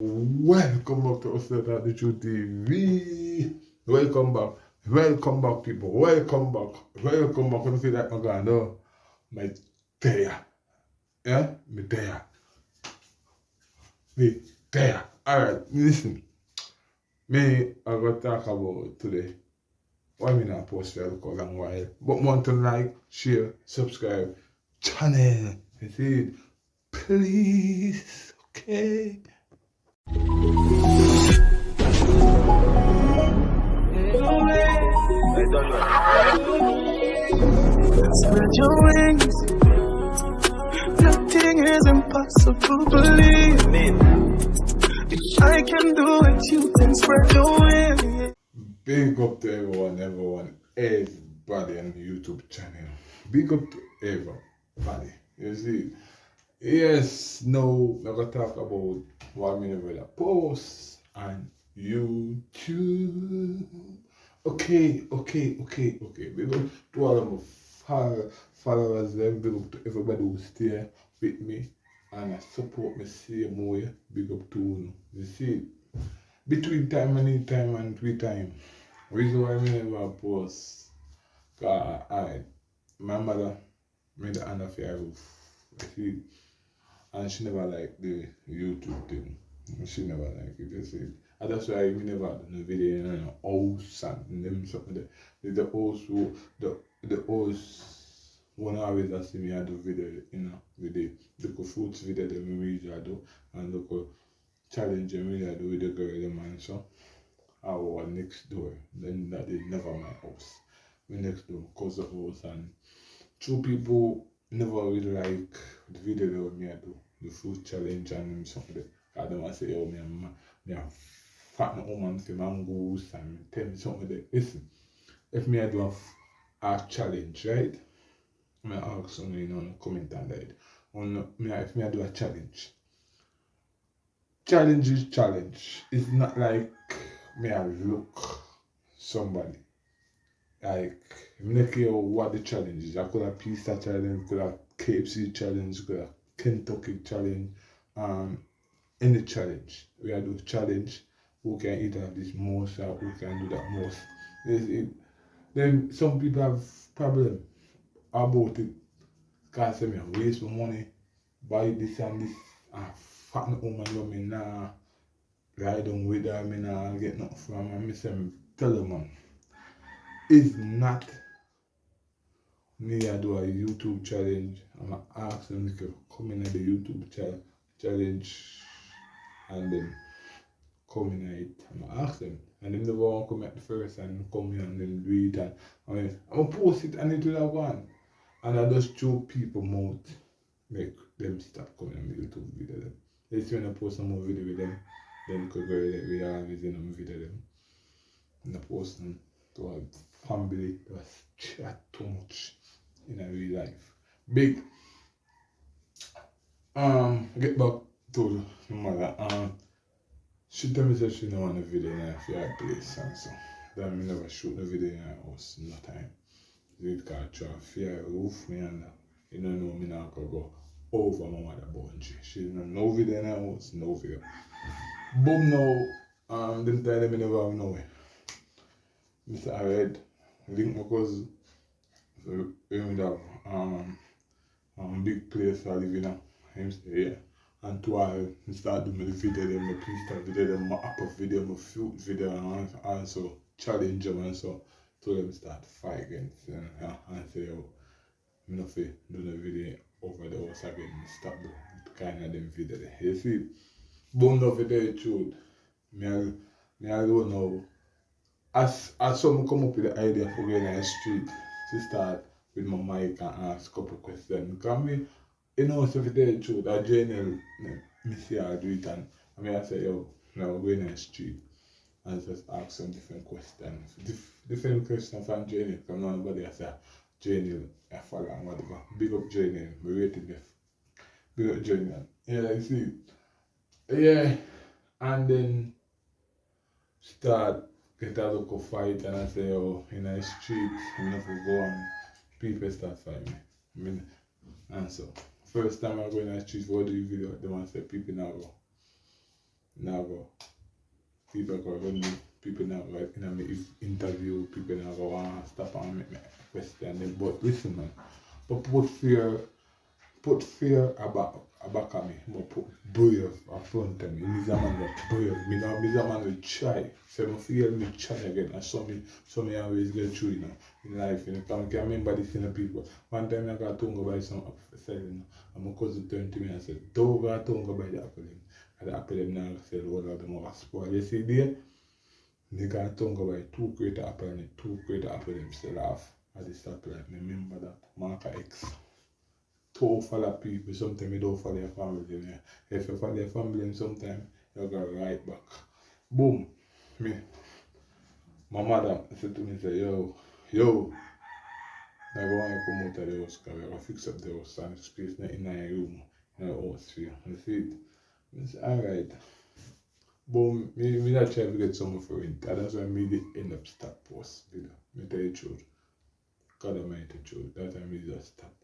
Welcome back to Oslet Attitude TV. Welcome back, people. Welcome back. I feel like I'm going to my there. Yeah? Me there. Me there. Alright, listen. Me, I got to talk about today. Why me not post for a long while? But want to like, share, subscribe, channel. You see it? Please. Okay? Spread your wings. Nothing is impossible, believe me. If I can do it, you can spread your wings. Big up to everybody on the YouTube channel. Big up to everybody. You see, yes, now we're gonna talk about what me never post on YouTube. Okay. Big up to all of my followers, them. Big up to everybody who stay with me and support me same way. Big up to you. You see, between time and in time and three time. Reason why I never post, cause my mother made the hand of her roof, see, and she never liked the YouTube thing. She never liked it, you see. And that's why we never do no video in the house and them something. The house who the house one always ask me I do video, with the fruits video that we usually do and look challenge we usually do with the girl the man so. Our next door. Then that is never my house. My next door, cousin house, and two people never really like the video that me I do, the food challenge and something. I don't want to say, oh, me a fat woman for mangoes and tell me something like listen, if me I do a challenge, right? I ask someone in the comment on that. If me I do a challenge. Challenge is challenge. It's not like me I look somebody. Like, I don't care what the challenge is. I could have pizza challenge, could have KFC challenge, could have Kentucky challenge, any challenge. We are do challenge. Who can eat of this most or who can do that most. Then some people have problem about it. Because they waste my money, buy this and this, and fat woman you me nah ride on with her, me nah get nothing from her. Me say, tell them man, it's not me I do a YouTube challenge. I'm gonna ask them to come in at the YouTube challenge and then come in at it. I'm gonna ask them. And then they won't come at the first and come here and then do it and I'm gonna post it and it will have one. And I just show people mouth, make them stop coming on the YouTube video them. If you wanna post some more video with them, then could go with always in them video them. And I post them to a family that chat too much in a real life. Big get back to the mother. She tell me that she don't want a video in her fireplace and so. That me never shoot the video in her house no time. It can't try fire roof me and you don't know me not gonna go over my mother boundary. She don't no video in her house, no video. Boom now, them tell them me never have nowhere. Mr. Red, link my cousin. So we would have big place I live in him stay here. And to I start doing the video them, my pista video them, my upper video, my fruit video and also challenge them and so to them start fight against and say oh I'm not do the video over the house again stop the kind of them video there. You see bone of the truth. Me I don't know. As someone come up with the idea for going on the street to start with my mic and ask a couple questions. Because me, so if you tell the truth, I generally me see I do it and I say, yo, now we're going on the street and just ask some different questions. Different questions from Jenny, because nobody has a Jenny, I follow and whatever. Big up Jenny, we rated it. Big up Jenny. Yeah, you see. Yeah, and then start get a local fight and I say, oh, in the street, I'm not going to go and people start fighting me. And so, first time I go in the street for the video, they want to say people now go. now go people go run me, people now go interview, people now go stop and make me question them. But listen man, but put fear about me, but put brave in front of me. He's a man that brave. Me a man will try. So I feel me try again. And so me always get through, in life. I can remember this in the people. One time I got to go buy some apple for selling. And my cousin turned to me and said, don't go to go buy the apple. And the apple now sell all of them over spoil. You see there? They got to go buy 2 crate of apple and 2 crate of apple them sell off. At the stoplight. Remember that. Marker X. To follow people, sometimes you don't follow your family. If you follow your family, sometimes you go right back. Boom. My mother said to me, say, yo, I want to come out of the house because we're going to fix up the house and space in my room, in the house for you. You see it? I said, alright. Boom, me not try to get someone for it. That's why I end up stop post video. Me tell you the truth. God almighty truth. That's why I just stop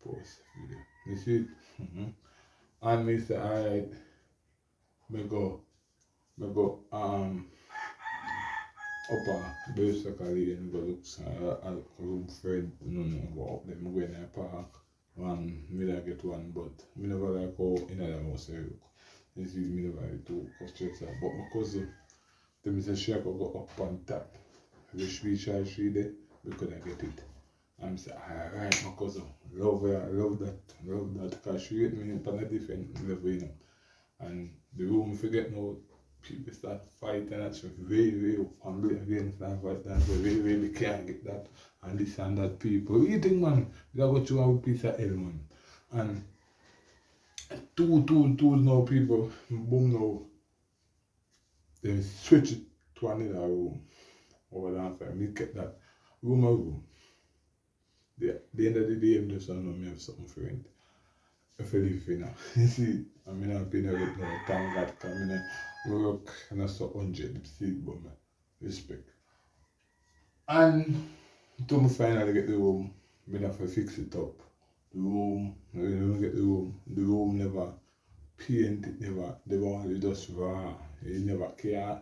post video. You see it? And me say, alright, me go up a basically and go look at a room friend, go up there, me go in the park, and me like get one, but me never like go in the house look. You see, me never like to go straight out. But my cousin, they say she could go up on top. Wish we try there, we could have get it. I'm saying, alright, my cousin, love that, because she hit me on a different level, And the room, if you get now, people start fighting, that's very angry against that, but that's very can't get that, and this and that people. What do you think, man? They go through a piece of hell, man. And two now people, boom now, they switch it to another room over there, and me get that room. The end of the day, I'm just know me have something for it. If I live in you see, I mean, I've been with no thank God, because I work and I saw 100, but my respect. And until I finally get the room, I have to fix it up. The room, I don't get the room never painted, the wall is just raw, it never care,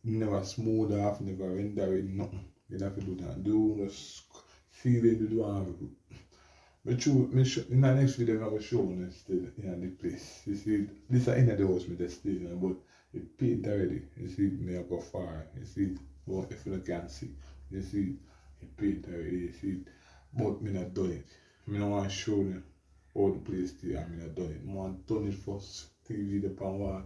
never smooth off, never render it, nothing. You have to do that. The room just seal it, do one. But true, in the next video, I'm going to show you still in the place. You see, this is in the house, me just still, but it paint already. You see, me I go far. You see, but if you can't see, you see, it paint already. You see, but me not done it. Me don't want to show you all the place still, and me not done it. I want to done it first, TV the pan wall,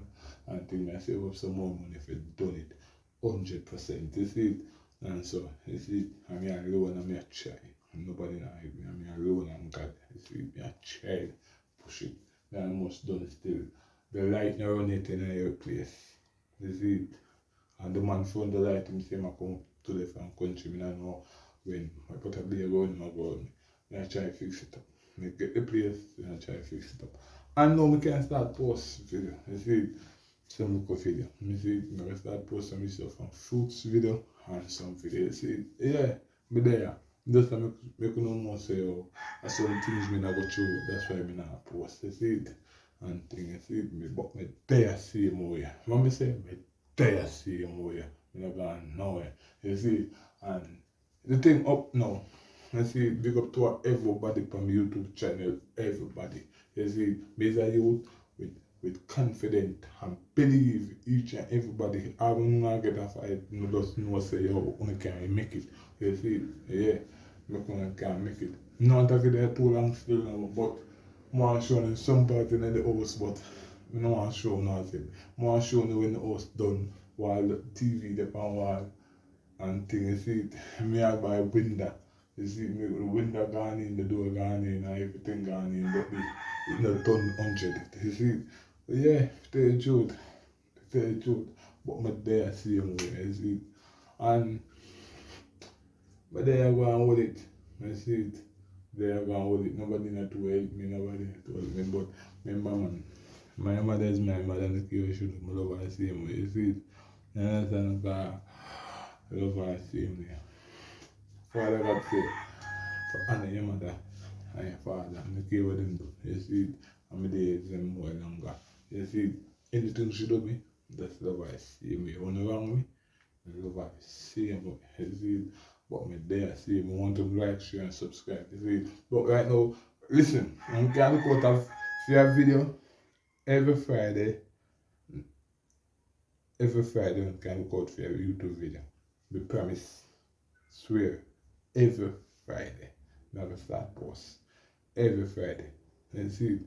and think I save up some more money if you done it 100%. You see it, and so you see, I'm here alone and me a try. Nobody not help me, I'm alone and God. You see, me a try push it. Me almost done still. The light now run it in your place. You see it. And the man found the light, him say I come to the from country, me don't know when. I put a beer going, I go on. I try to fix it up. I get the place, and I try to fix it up. And now I can start post video. You see it. Some look video. You see it, I can start posting myself from fruits video and some video. You see it. Yeah, me there. Just to make you know say, oh, some things me not go through, that's why me not post. You see it? And things, you see it, but me there same way. What me say? Me there same way. Me not going nowhere. You see it? And the thing up now, I see it, big up to everybody from YouTube channel, everybody. You see it? Me as a youth with confidence and believe each and everybody. I will not get a fight, you just know say, yo, I can make it. You see it? Yeah. I can't make it. Not that they're too long still now, but I want to show them some part in the house, but I don't want to show nothing. I want to show them when the house done, while the TV up on wall and things. You see it? Me I buy window. You see me, the window gone in, the door gone in, and everything gone in, but it's not done 100. You see it? Yeah, tell you the truth. But my there same way, you see it? And but they are going with it. I see it. They are going with it. Nobody not to help me, nobody not to help me. But remember, man, my mother is my mother, and the should love her the same way. You see it? You understand? Because I love her the same way. Father God say, for honor your mother and your father, and care what them do. You see it? And my days them more longer. You see it? Anything she do me, That's love I see me. You wanna wrong me? I love I see me. You see, but me there see me want to like, share and subscribe. You see, but right now, listen, I'm gonna look out of your video every Friday. Every Friday, I'm gonna look out for your YouTube video. We promise, swear, every Friday. I'm gonna start post every Friday. And see,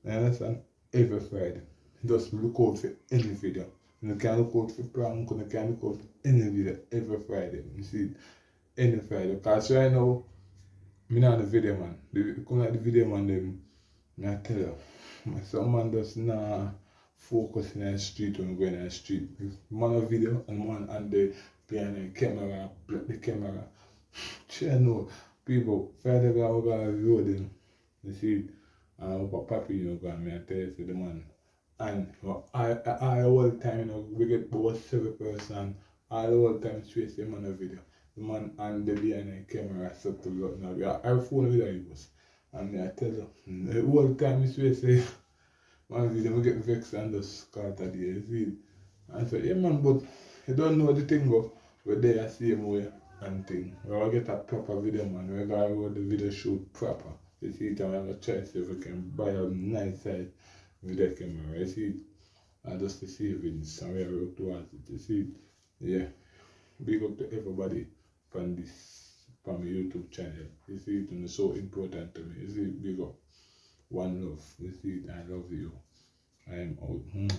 you understand? Every Friday. Just look out for any video. You can look out for prank, you can look out for any video every Friday. You see, any Friday. Because right now, I'm not the video man. Come like the video man, them, I tell you, some man does not focus in the street when going in the street. Man of video and man and the behind the camera, the camera. You know, people, Friday we're going to road them. You see, papi, you know, go and me and tell you the man. And I all the time, you know, we get about 7 person, all the whole time straight the man a video. The man and the behind the camera set to look now. I phone video use. And I tell you, the whole time straight say man video, we get vexed and just call the you see. And I say, yeah man, but you don't know the thing go. We're there same way and thing. We'll get a proper video man, we're gonna the video shoot proper. You see it, and we're gonna try to see if we can buy a nice size video camera, you see, and just to see if it's somewhere work towards it, you see, yeah, big up to everybody from my YouTube channel, you see, it's so important to me, you see, big up, one love, you see, I love you, I am out.